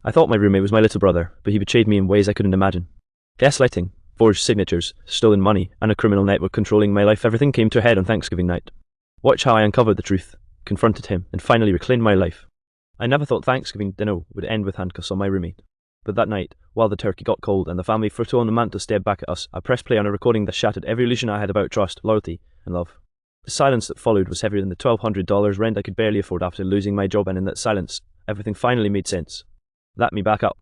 I thought my roommate was my little brother, but he betrayed me in ways I couldn't imagine. Gaslighting, forged signatures, stolen money, and a criminal network controlling my life. Everything came to a head on Thanksgiving night. Watch how I uncovered the truth, confronted him, and finally reclaimed my life. I never thought Thanksgiving dinner would end with handcuffs on my roommate. But that night, while the turkey got cold and the family photo on the mantel stared back at us, I pressed play on a recording that shattered every illusion I had about trust, loyalty, and love. The silence that followed was heavier than the $1,200 rent I could barely afford after losing my job, and in that silence, everything finally made sense. Let me back up.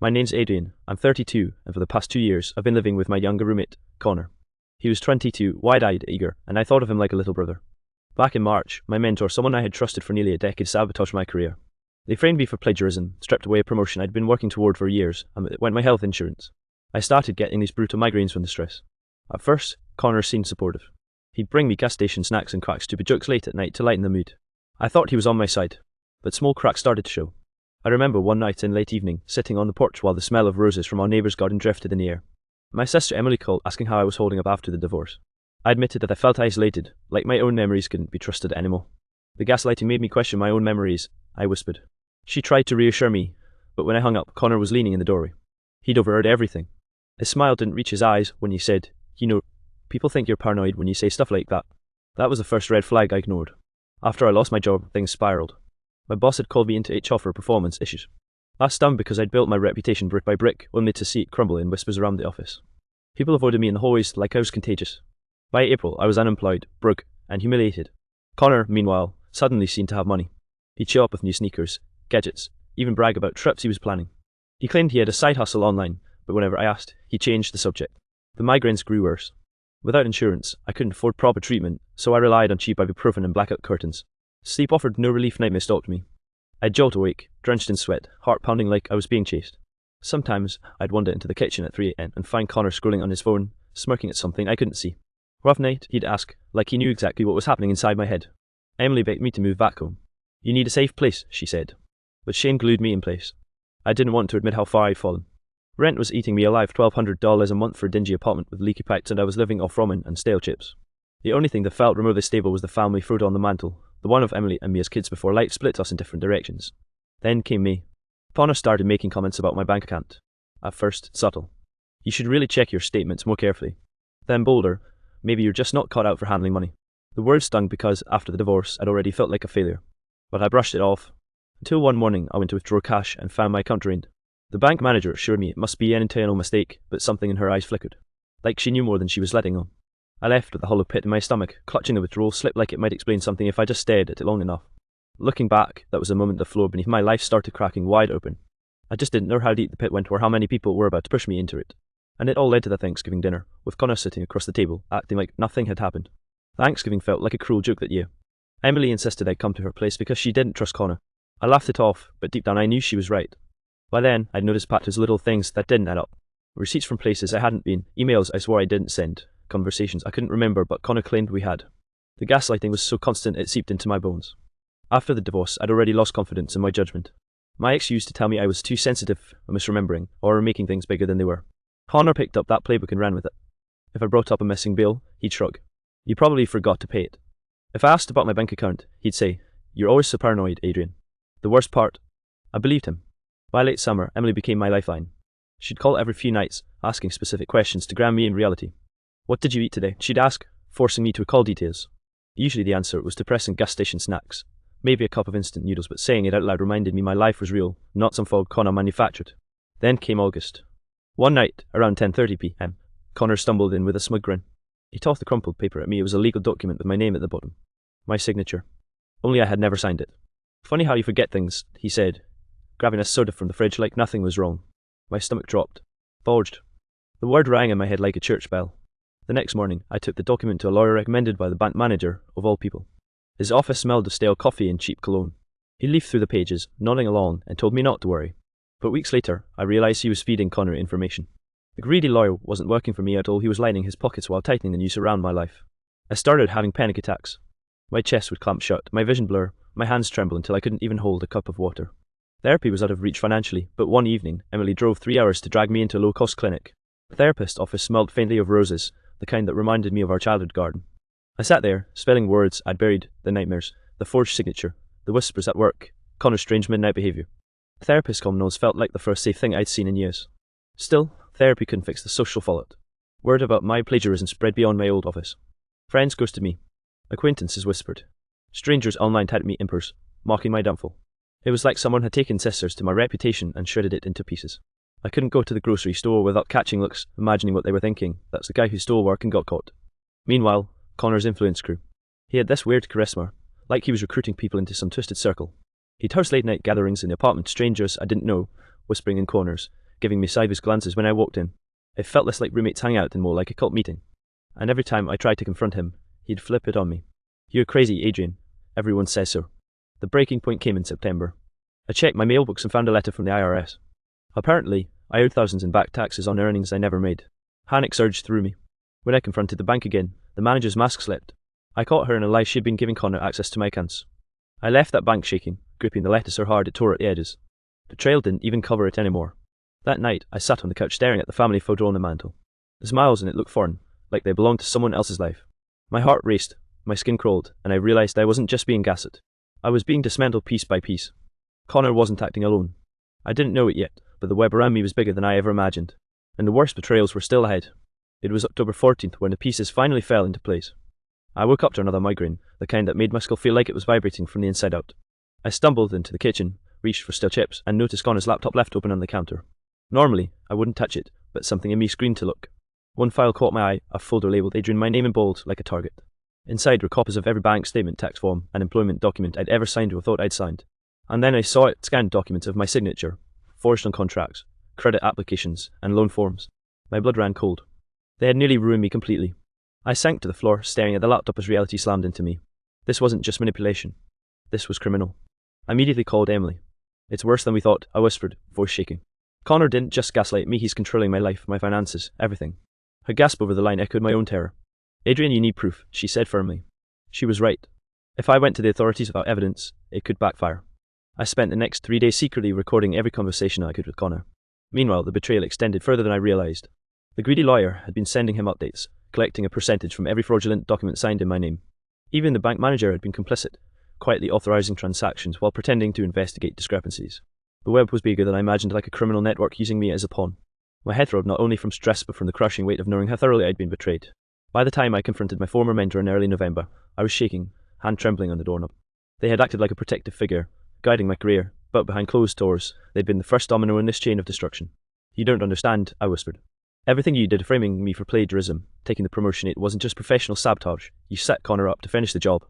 My name's Adrian, I'm 32, and for the past 2 years, I've been living with my younger roommate, Connor. He was 22, wide-eyed, eager, and I thought of him like a little brother. Back in March, my mentor, someone I had trusted for nearly a decade, sabotaged my career. They framed me for plagiarism, stripped away a promotion I'd been working toward for years, and it went my health insurance. I started getting these brutal migraines from the stress. At first, Connor seemed supportive. He'd bring me gas station snacks and crack stupid jokes late at night to lighten the mood. I thought he was on my side, but small cracks started to show. I remember one night in late evening, sitting on the porch while the smell of roses from our neighbour's garden drifted in the air. My sister Emily called, asking how I was holding up after the divorce. I admitted that I felt isolated, like my own memories couldn't be trusted anymore. The gaslighting made me question my own memories, I whispered. She tried to reassure me, but when I hung up, Connor was leaning in the doorway. He'd overheard everything. His smile didn't reach his eyes when he said, people think you're paranoid when you say stuff like that. That was the first red flag I ignored. After I lost my job, things spiraled. My boss had called me into HR for performance issues. I was stunned because I'd built my reputation brick by brick, only to see it crumble in whispers around the office. People avoided me in the hallways like I was contagious. By April, I was unemployed, broke, and humiliated. Connor, meanwhile, suddenly seemed to have money. He'd show up with new sneakers, gadgets, even brag about trips he was planning. He claimed he had a side hustle online, but whenever I asked, he changed the subject. The migraines grew worse. Without insurance, I couldn't afford proper treatment, so I relied on cheap ibuprofen and blackout curtains. Sleep offered no relief. Nightmares stalked me. I'd jolt awake, drenched in sweat, heart pounding like I was being chased. Sometimes I'd wander into the kitchen at 3 a.m. and find Connor scrolling on his phone, smirking at something I couldn't see. Rough night, he'd ask, like he knew exactly what was happening inside my head. Emily begged me to move back home. You need a safe place, she said. But shame glued me in place. I didn't want to admit how far I'd fallen. Rent was eating me alive, $1,200 a month for a dingy apartment with leaky pipes, and I was living off ramen and stale chips. The only thing that felt remotely stable was the family photo on the mantel, the one of Emily and me as kids before life split us in different directions. Then came me. Connor started making comments about my bank account. At first, subtle. You should really check your statements more carefully. Then bolder, maybe you're just not cut out for handling money. The words stung because, after the divorce, I'd already felt like a failure. But I brushed it off. Until one morning, I went to withdraw cash and found my account drained. The bank manager assured me it must be an internal mistake, but something in her eyes flickered. Like she knew more than she was letting on. I left with a hollow pit in my stomach, clutching the withdrawal slip like it might explain something if I just stared at it long enough. Looking back, that was the moment the floor beneath my life started cracking wide open. I just didn't know how deep the pit went or how many people were about to push me into it. And it all led to the Thanksgiving dinner, with Connor sitting across the table, acting like nothing had happened. Thanksgiving felt like a cruel joke that year. Emily insisted I'd come to her place because she didn't trust Connor. I laughed it off, but deep down I knew she was right. By then, I'd noticed patterns, little things that didn't add up. Receipts from places I hadn't been, emails I swore I didn't send, conversations I couldn't remember but Connor claimed we had. The gaslighting was so constant it seeped into my bones. After the divorce, I'd already lost confidence in my judgment. My ex used to tell me I was too sensitive, or misremembering, or making things bigger than they were. Connor picked up that playbook and ran with it. If I brought up a missing bill, he'd shrug. You probably forgot to pay it. If I asked about my bank account, he'd say, You're always so paranoid, Adrian. The worst part, I believed him. By late summer, Emily became my lifeline. She'd call every few nights, asking specific questions to ground me in reality. What did you eat today? She'd ask, forcing me to recall details. Usually the answer was depressing gas station snacks. Maybe a cup of instant noodles, but saying it out loud reminded me my life was real, not some fog Connor manufactured. Then came August. One night, around 10:30 p.m., Connor stumbled in with a smug grin. He tossed the crumpled paper at me. It was a legal document with my name at the bottom. My signature. Only I had never signed it. Funny how you forget things, he said, grabbing a soda from the fridge like nothing was wrong. My stomach dropped. Forged. The word rang in my head like a church bell. The next morning, I took the document to a lawyer recommended by the bank manager, of all people. His office smelled of stale coffee and cheap cologne. He leafed through the pages, nodding along, and told me not to worry. But weeks later, I realized he was feeding Connor information. The greedy lawyer wasn't working for me at all. He was lining his pockets while tightening the noose around my life. I started having panic attacks. My chest would clamp shut, my vision blur, my hands tremble until I couldn't even hold a cup of water. Therapy was out of reach financially, but one evening, Emily drove 3 hours to drag me into a low-cost clinic. The therapist's office smelled faintly of roses, the kind that reminded me of our childhood garden. I sat there, spelling words I'd buried, the nightmares, the forged signature, the whispers at work, Connor's strange midnight behaviour. A therapist calm nose felt like the first safe thing I'd seen in years. Still, therapy couldn't fix the social fallout. Word about my plagiarism spread beyond my old office. Friends ghosted me. Acquaintances whispered. Strangers online tagged me impers, mocking my downfall. It was like someone had taken scissors to my reputation and shredded it into pieces. I couldn't go to the grocery store without catching looks, imagining what they were thinking. That's the guy who stole work and got caught. Meanwhile, Connor's influence grew. He had this weird charisma, like he was recruiting people into some twisted circle. He'd host late-night gatherings in the apartment, strangers I didn't know, whispering in corners, giving me sideways glances when I walked in. It felt less like roommates hang out and more like a cult meeting. And every time I tried to confront him, he'd flip it on me. "You're crazy, Adrian. Everyone says so." The breaking point came in September. I checked my mailbox and found a letter from the IRS. Apparently, I owed thousands in back taxes on earnings I never made. Panic surged through me. When I confronted the bank again, the manager's mask slipped. I caught her in a lie she'd been giving Connor access to my accounts. I left that bank shaking, gripping the letter so hard it tore at the edges. Betrayal didn't even cover it anymore. That night, I sat on the couch staring at the family photo on the mantel. The smiles in it looked foreign, like they belonged to someone else's life. My heart raced, my skin crawled, and I realized I wasn't just being gaslit. I was being dismantled piece by piece. Connor wasn't acting alone. I didn't know it yet, but the web around me was bigger than I ever imagined. And the worst betrayals were still ahead. It was October 14th when the pieces finally fell into place. I woke up to another migraine, the kind that made my skull feel like it was vibrating from the inside out. I stumbled into the kitchen, reached for stale chips, and noticed Connor's laptop left open on the counter. Normally, I wouldn't touch it, but something in me screamed to look. One file caught my eye, a folder labelled Adrian, my name in bold, like a target. Inside were copies of every bank statement, tax form, and employment document I'd ever signed or thought I'd signed. And then I saw it, scanned documents of my signature, forged on contracts, credit applications, and loan forms. My blood ran cold. They had nearly ruined me completely. I sank to the floor, staring at the laptop as reality slammed into me. This wasn't just manipulation. This was criminal. I immediately called Emily. "It's worse than we thought," I whispered, voice shaking. "Connor didn't just gaslight me, he's controlling my life, my finances, everything." Her gasp over the line echoed my own terror. "Adrian, you need proof," she said firmly. She was right. If I went to the authorities without evidence, it could backfire. I spent the next 3 days secretly recording every conversation I could with Connor. Meanwhile, the betrayal extended further than I realized. The greedy lawyer had been sending him updates, collecting a percentage from every fraudulent document signed in my name. Even the bank manager had been complicit, quietly authorizing transactions while pretending to investigate discrepancies. The web was bigger than I imagined, like a criminal network using me as a pawn. My head throbbed not only from stress but from the crushing weight of knowing how thoroughly I'd been betrayed. By the time I confronted my former mentor in early November, I was shaking, hand trembling on the doorknob. They had acted like a protective figure, guiding my career, but behind closed doors, they'd been the first domino in this chain of destruction. "You don't understand," I whispered. "Everything you did framing me for plagiarism, taking the promotion, it wasn't just professional sabotage. You set Connor up to finish the job."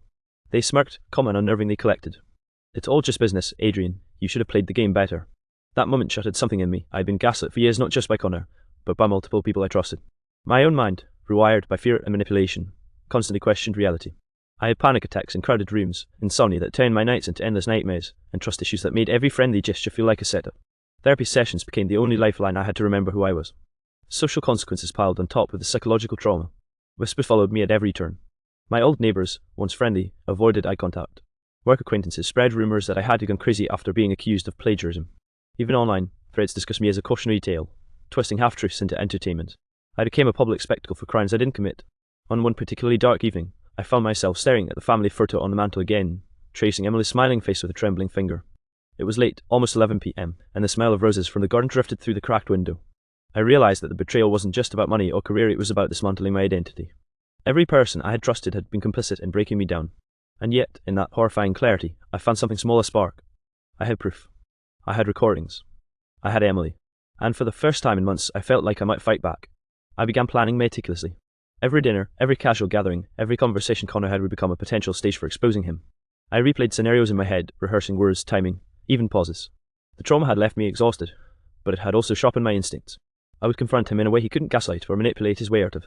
They smirked, calm and unnervingly collected. "It's all just business, Adrian. You should have played the game better." That moment shuttered something in me. I'd been gaslit for years, not just by Connor, but by multiple people I trusted. My own mind, rewired by fear and manipulation, constantly questioned reality. I had panic attacks in crowded rooms, insomnia that turned my nights into endless nightmares, and trust issues that made every friendly gesture feel like a setup. Therapy sessions became the only lifeline I had to remember who I was. Social consequences piled on top of the psychological trauma. Whispers followed me at every turn. My old neighbours, once friendly, avoided eye contact. Work acquaintances spread rumours that I had gone crazy after being accused of plagiarism. Even online, threads discussed me as a cautionary tale, twisting half-truths into entertainment. I became a public spectacle for crimes I didn't commit. On one particularly dark evening, I found myself staring at the family photo on the mantel again, tracing Emily's smiling face with a trembling finger. It was late, almost 11 p.m, and the smell of roses from the garden drifted through the cracked window. I realized that the betrayal wasn't just about money or career, it was about dismantling my identity. Every person I had trusted had been complicit in breaking me down. And yet, in that horrifying clarity, I found something small, a spark. I had proof. I had recordings. I had Emily. And for the first time in months, I felt like I might fight back. I began planning meticulously. Every dinner, every casual gathering, every conversation Connor had would become a potential stage for exposing him. I replayed scenarios in my head, rehearsing words, timing, even pauses. The trauma had left me exhausted, but it had also sharpened my instincts. I would confront him in a way he couldn't gaslight or manipulate his way out of.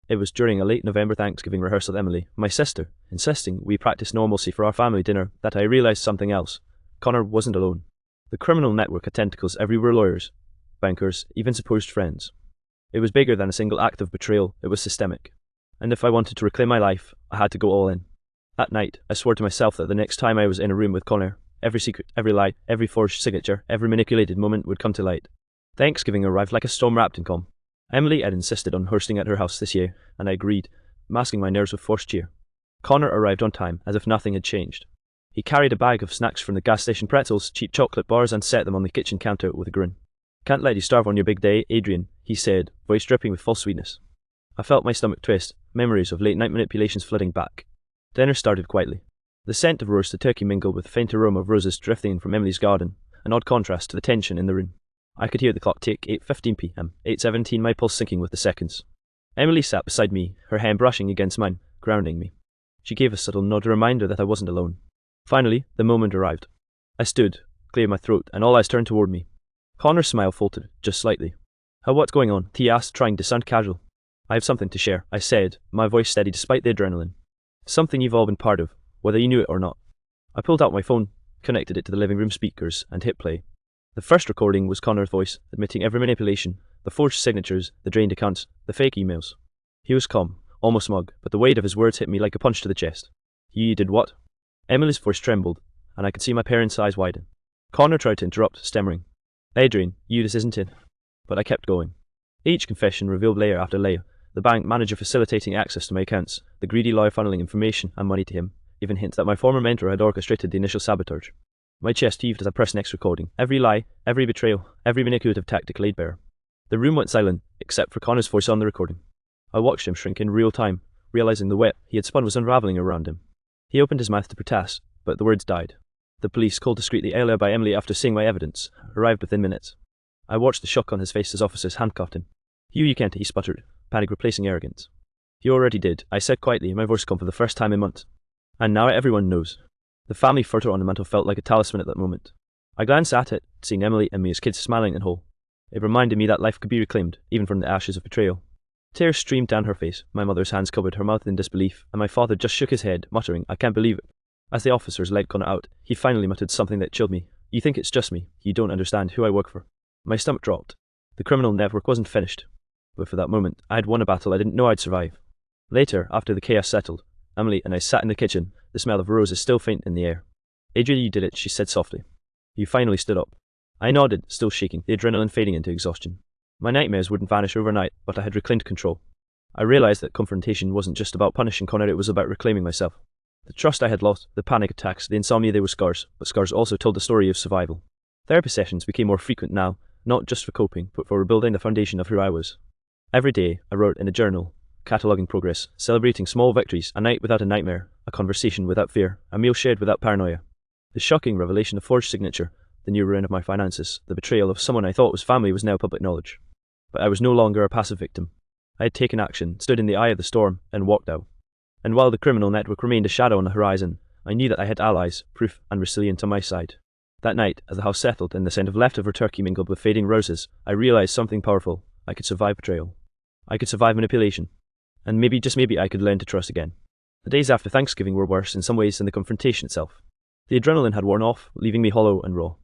It was during a late November Thanksgiving rehearsal with Emily, my sister, insisting we practice normalcy for our family dinner, that I realized something else. Connor wasn't alone. The criminal network had tentacles everywhere: lawyers, bankers, even supposed friends. It was bigger than a single act of betrayal, it was systemic. And if I wanted to reclaim my life, I had to go all in. That night, I swore to myself that the next time I was in a room with Connor, every secret, every lie, every forged signature, every manipulated moment would come to light. Thanksgiving arrived like a storm wrapped in calm. Emily had insisted on hosting at her house this year, and I agreed, masking my nerves with forced cheer. Connor arrived on time, as if nothing had changed. He carried a bag of snacks from the gas station, pretzels, cheap chocolate bars, and set them on the kitchen counter with a grin. "Can't let you starve on your big day, Adrian," he said, voice dripping with false sweetness. I felt my stomach twist, memories of late-night manipulations flooding back. Dinner started quietly. The scent of roasted turkey mingled with the faint aroma of roses drifting in from Emily's garden, an odd contrast to the tension in the room. I could hear the clock tick, 8:15 p.m., 8:17, my pulse sinking with the seconds. Emily sat beside me, her hand brushing against mine, grounding me. She gave a subtle nod, a reminder that I wasn't alone. Finally, the moment arrived. I stood, cleared my throat, and all eyes turned toward me. Connor's smile faltered, just slightly. "What's going on?" he asked, trying to sound casual. "I have something to share," I said, my voice steady despite the adrenaline. "Something you've all been part of, whether you knew it or not." I pulled out my phone, connected it to the living room speakers, and hit play. The first recording was Connor's voice, admitting every manipulation, the forged signatures, the drained accounts, the fake emails. He was calm, almost smug, but the weight of his words hit me like a punch to the chest. "You did what?" Emily's voice trembled, and I could see my parents' eyes widen. Connor tried to interrupt, stammering, "Adrian, this isn't it." But I kept going. Each confession revealed layer after layer, the bank manager facilitating access to my accounts, the greedy lawyer funneling information and money to him, even hints that my former mentor had orchestrated the initial sabotage. My chest heaved as I pressed next recording. Every lie, every betrayal, every manipulative tactic laid bare. The room went silent, except for Connor's voice on the recording. I watched him shrink in real time, realizing the web he had spun was unraveling around him. He opened his mouth to protest, but the words died. The police, called discreetly earlier by Emily after seeing my evidence, arrived within minutes. I watched the shock on his face as officers handcuffed him. You can't," he sputtered, panic replacing arrogance. "You already did," I said quietly, my voice gone for the first time in months. "And now everyone knows." The family photo on the mantel felt like a talisman at that moment. I glanced at it, seeing Emily and me as kids smiling and whole. It reminded me that life could be reclaimed, even from the ashes of betrayal. Tears streamed down her face, my mother's hands covered her mouth in disbelief, and my father just shook his head, muttering, "I can't believe it." As the officers led Connor out, he finally muttered something that chilled me. "You think it's just me. You don't understand who I work for." My stomach dropped. The criminal network wasn't finished. But for that moment, I had won a battle I didn't know I'd survive. Later, after the chaos settled, Emily and I sat in the kitchen, the smell of roses still faint in the air. "Adrian, you did it," she said softly. "You finally stood up." I nodded, still shaking, the adrenaline fading into exhaustion. My nightmares wouldn't vanish overnight, but I had reclaimed control. I realized that confrontation wasn't just about punishing Connor, it was about reclaiming myself. The trust I had lost, the panic attacks, the insomnia, they were scars, but scars also told the story of survival. Therapy sessions became more frequent now, not just for coping, but for rebuilding the foundation of who I was. Every day, I wrote in a journal, cataloguing progress, celebrating small victories, a night without a nightmare, a conversation without fear, a meal shared without paranoia. The shocking revelation of forged signature, the new ruin of my finances, the betrayal of someone I thought was family was now public knowledge. But I was no longer a passive victim. I had taken action, stood in the eye of the storm, and walked out. And while the criminal network remained a shadow on the horizon, I knew that I had allies, proof, and resilience on my side. That night, as the house settled and the scent of leftover turkey mingled with fading roses, I realized something powerful. I could survive betrayal. I could survive manipulation. And maybe, just maybe, I could learn to trust again. The days after Thanksgiving were worse in some ways than the confrontation itself. The adrenaline had worn off, leaving me hollow and raw.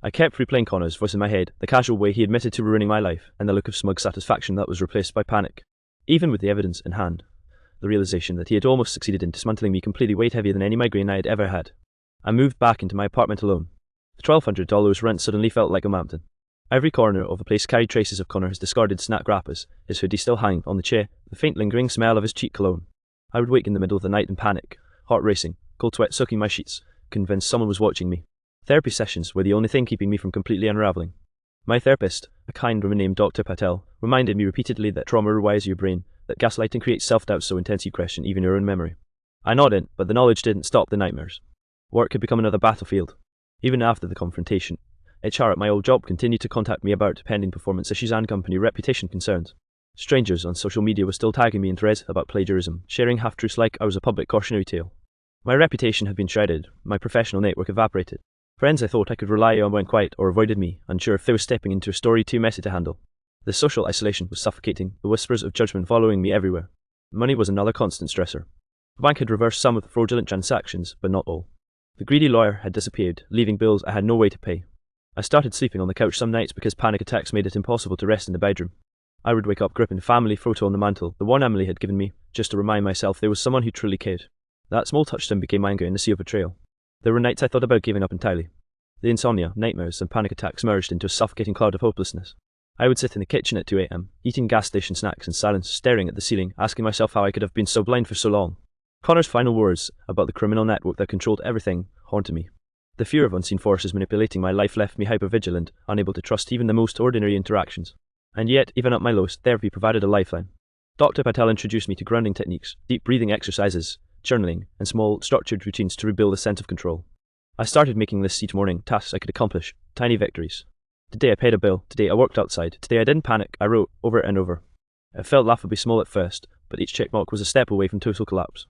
I kept replaying Connor's voice in my head, the casual way he admitted to ruining my life, and the look of smug satisfaction that was replaced by panic. Even with the evidence in hand, the realization that he had almost succeeded in dismantling me completely weighed heavier than any migraine I had ever had. I moved back into my apartment alone. The $1,200 rent suddenly felt like a mountain. Every corner of the place carried traces of Connor's discarded snack wrappers, his hoodie still hanging on the chair, the faint lingering smell of his cheap cologne. I would wake in the middle of the night in panic, heart racing, cold sweat soaking my sheets, convinced someone was watching me. Therapy sessions were the only thing keeping me from completely unraveling. My therapist, a kind woman named Dr. Patel, reminded me repeatedly that trauma rewires your brain, that gaslighting creates self-doubt so intense you question even your own memory. I nodded, but the knowledge didn't stop the nightmares. Work had become another battlefield. Even after the confrontation, HR at my old job continued to contact me about pending performance issues and company reputation concerns. Strangers on social media were still tagging me in threads about plagiarism, sharing half-truths like I was a public cautionary tale. My reputation had been shredded, my professional network evaporated. Friends I thought I could rely on went quiet or avoided me, unsure if they were stepping into a story too messy to handle. The social isolation was suffocating, the whispers of judgment following me everywhere. Money was another constant stressor. The bank had reversed some of the fraudulent transactions, but not all. The greedy lawyer had disappeared, leaving bills I had no way to pay. I started sleeping on the couch some nights because panic attacks made it impossible to rest in the bedroom. I would wake up gripping the family photo on the mantel, the one Emily had given me, just to remind myself there was someone who truly cared. That small touchstone became anger in the sea of betrayal. There were nights I thought about giving up entirely. The insomnia, nightmares, and panic attacks merged into a suffocating cloud of hopelessness. I would sit in the kitchen at 2 a.m., eating gas station snacks in silence, staring at the ceiling, asking myself how I could have been so blind for so long. Connor's final words about the criminal network that controlled everything haunted me. The fear of unseen forces manipulating my life left me hypervigilant, unable to trust even the most ordinary interactions. And yet, even at my lowest, therapy provided a lifeline. Dr. Patel introduced me to grounding techniques, deep breathing exercises, journaling, and small, structured routines to rebuild a sense of control. I started making lists each morning, tasks I could accomplish, tiny victories. Today I paid a bill, today I worked outside, today I didn't panic, I wrote over and over. It felt laughably small at first, but each checkmark was a step away from total collapse.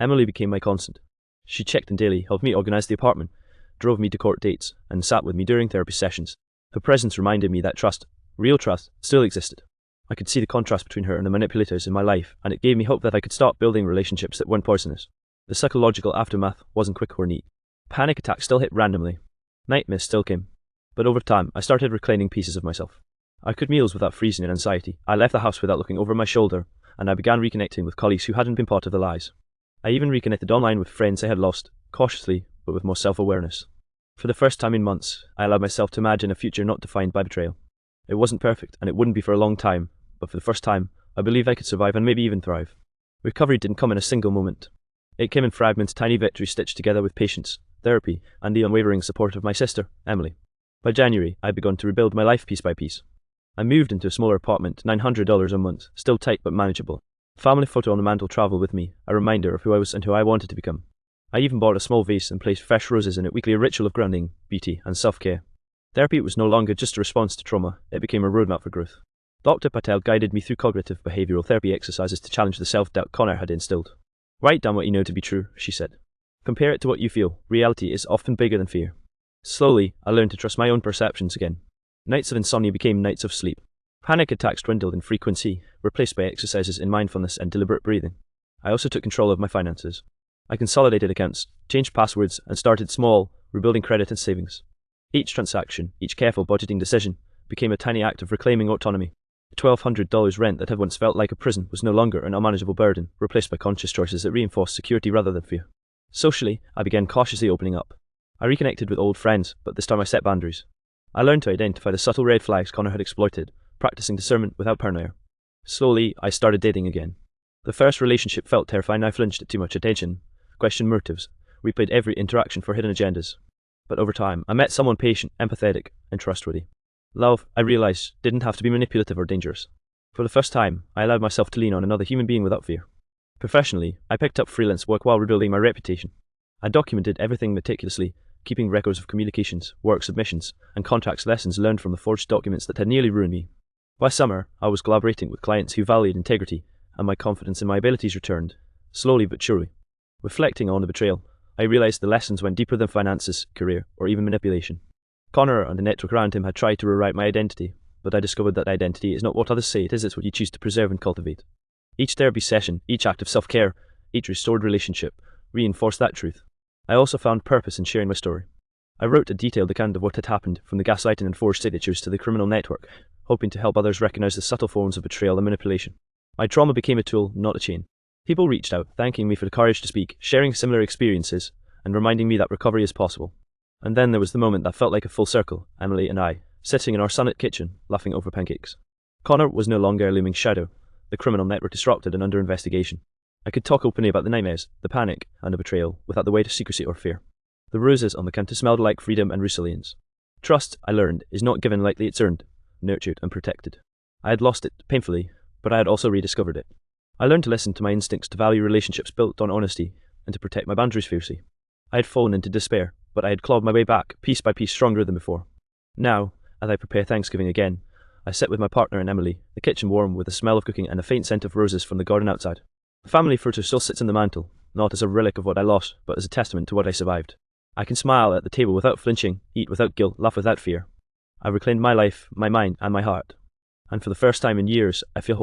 Emily became my constant. She checked in daily, helped me organise the apartment, drove me to court dates, and sat with me during therapy sessions. Her presence reminded me that trust, real trust, still existed. I could see the contrast between her and the manipulators in my life, and it gave me hope that I could start building relationships that weren't poisonous. The psychological aftermath wasn't quick or neat. Panic attacks still hit randomly. Nightmares still came. But over time, I started reclaiming pieces of myself. I cooked meals without freezing in anxiety. I left the house without looking over my shoulder, and I began reconnecting with colleagues who hadn't been part of the lies. I even reconnected online with friends I had lost, cautiously, but with more self-awareness. For the first time in months, I allowed myself to imagine a future not defined by betrayal. It wasn't perfect, and it wouldn't be for a long time, but for the first time, I believed I could survive and maybe even thrive. Recovery didn't come in a single moment. It came in fragments, tiny victories stitched together with patience, therapy, and the unwavering support of my sister, Emily. By January, I had begun to rebuild my life piece by piece. I moved into a smaller apartment, $900 a month, still tight but manageable. Family photo on the mantle traveled with me, a reminder of who I was and who I wanted to become. I even bought a small vase and placed fresh roses in it weekly, a ritual of grounding, beauty, and self-care. Therapy was no longer just a response to trauma, it became a roadmap for growth. Dr. Patel guided me through cognitive behavioral therapy exercises to challenge the self-doubt Connor had instilled. Write down what you know to be true, she said. Compare it to what you feel. Reality is often bigger than fear. Slowly, I learned to trust my own perceptions again. Nights of insomnia became nights of sleep. Panic attacks dwindled in frequency, replaced by exercises in mindfulness and deliberate breathing. I also took control of my finances. I consolidated accounts, changed passwords, and started small, rebuilding credit and savings. Each transaction, each careful budgeting decision, became a tiny act of reclaiming autonomy. The $1,200 rent that had once felt like a prison was no longer an unmanageable burden, replaced by conscious choices that reinforced security rather than fear. Socially, I began cautiously opening up. I reconnected with old friends, but this time I set boundaries. I learned to identify the subtle red flags Connor had exploited, practicing discernment without paranoia. Slowly, I started dating again. The first relationship felt terrifying. I flinched at too much attention, questioned motives, replayed every interaction for hidden agendas. But over time, I met someone patient, empathetic, and trustworthy. Love, I realized, didn't have to be manipulative or dangerous. For the first time, I allowed myself to lean on another human being without fear. Professionally, I picked up freelance work while rebuilding my reputation. I documented everything meticulously, keeping records of communications, work submissions, and contracts, lessons learned from the forged documents that had nearly ruined me. By summer, I was collaborating with clients who valued integrity, and my confidence in my abilities returned, slowly but surely. Reflecting on the betrayal, I realized the lessons went deeper than finances, career, or even manipulation. Connor and the network around him had tried to rewrite my identity, but I discovered that identity is not what others say it is, it's what you choose to preserve and cultivate. Each therapy session, each act of self-care, each restored relationship, reinforced that truth. I also found purpose in sharing my story. I wrote a detailed account of what had happened, from the gaslighting and forged signatures to the criminal network, hoping to help others recognize the subtle forms of betrayal and manipulation. My trauma became a tool, not a chain. People reached out, thanking me for the courage to speak, sharing similar experiences, and reminding me that recovery is possible. And then there was the moment that felt like a full circle, Emily and I, sitting in our sunlit kitchen, laughing over pancakes. Connor was no longer a looming shadow. The criminal network disrupted and under investigation. I could talk openly about the nightmares, the panic, and the betrayal, without the weight of secrecy or fear. The roses on the counter smelled like freedom and resilience. Trust, I learned, is not given lightly, it's earned, nurtured, and protected. I had lost it, painfully, but I had also rediscovered it. I learned to listen to my instincts, to value relationships built on honesty, and to protect my boundaries fiercely. I had fallen into despair, but I had clawed my way back, piece by piece, stronger than before. Now, as I prepare Thanksgiving again, I sit with my partner and Emily, the kitchen warm with the smell of cooking and a faint scent of roses from the garden outside. The family photo still sits on the mantel, not as a relic of what I lost, but as a testament to what I survived. I can smile at the table without flinching, eat without guilt, laugh without fear. I reclaimed my life, my mind, and my heart. And for the first time in years, I feel whole.